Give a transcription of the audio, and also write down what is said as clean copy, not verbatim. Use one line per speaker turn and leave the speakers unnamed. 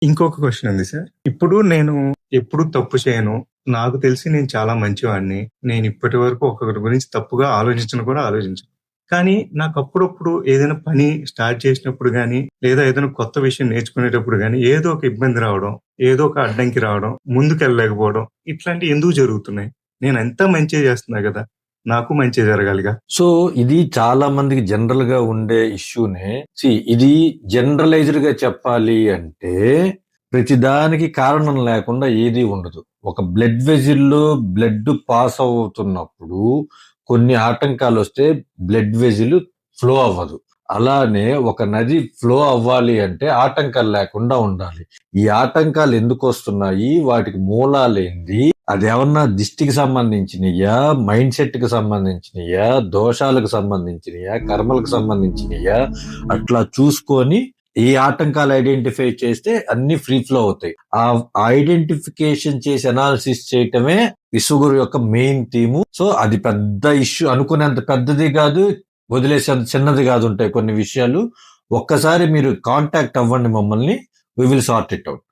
ఇంకొక క్వెషన్ ఉంది సార్. ఇప్పుడు నేను ఎప్పుడు తప్పు చేయను. నాకు తెలిసి నేను చాలా మంచివాడిని. నేను ఇప్పటి వరకు ఒకరి గురించి తప్పుగా ఆలోచించను కూడా ఆలోచించను. కానీ నాకు అప్పుడప్పుడు ఏదైనా పని స్టార్ట్ చేసినప్పుడు గాని, లేదా ఏదైనా కొత్త విషయం నేర్చుకునేటప్పుడు గాని, ఏదో ఒక ఇబ్బంది రావడం, ఏదో ఒక అడ్డంకి రావడం, ముందుకెళ్ళలేకపోవడం ఇట్లాంటివి ఎందుకు జరుగుతున్నాయి? నేనంతా మంచే చేస్తున్నా గదా! నాకు మంచే జరగాలిగా.
సో ఇది చాలా మందికి జనరల్ గా ఉండే ఇష్యూనే. ఇది జనరలైజ్డ్ గా చెప్పాలి అంటే ప్రతిదానికి కారణం లేకుండా ఏది ఉండదు. ఒక బ్లడ్ వెజిల్లో బ్లడ్ పాస్ అవుతున్నప్పుడు కొన్ని ఆటంకాలు వస్తే బ్లడ్ వెజిల్ ఫ్లో అవ్వదు. అలానే ఒక నది ఫ్లో అవ్వాలి అంటే ఆటంకాలు లేకుండా ఉండాలి. ఈ ఆటంకాలు ఎందుకు వస్తున్నాయి, వాటికి మూలాలేంది, అది ఏమన్నా దిష్టికి సంబంధించినయా, మైండ్ సెట్ కి సంబంధించినయా, దోషాలకు సంబంధించినయా, కర్మలకు సంబంధించినయా, అట్లా చూసుకొని ఈ ఆటంకాలు ఐడెంటిఫై చేస్తే అన్ని ఫ్రీ ఫ్లో అవుతాయి. ఆ ఐడెంటిఫికేషన్ చేసి అనాలిసిస్ చేయటమే విశ్వగురు యొక్క మెయిన్ థీము. సో అది పెద్ద ఇష్యూ అనుకునేంత పెద్దది కాదు, వదిలేసేంత చిన్నది కాదు ఉంటాయి కొన్ని విషయాలు. ఒక్కసారి మీరు కాంటాక్ట్ అవ్వండి మమ్మల్ని, we will sort it out.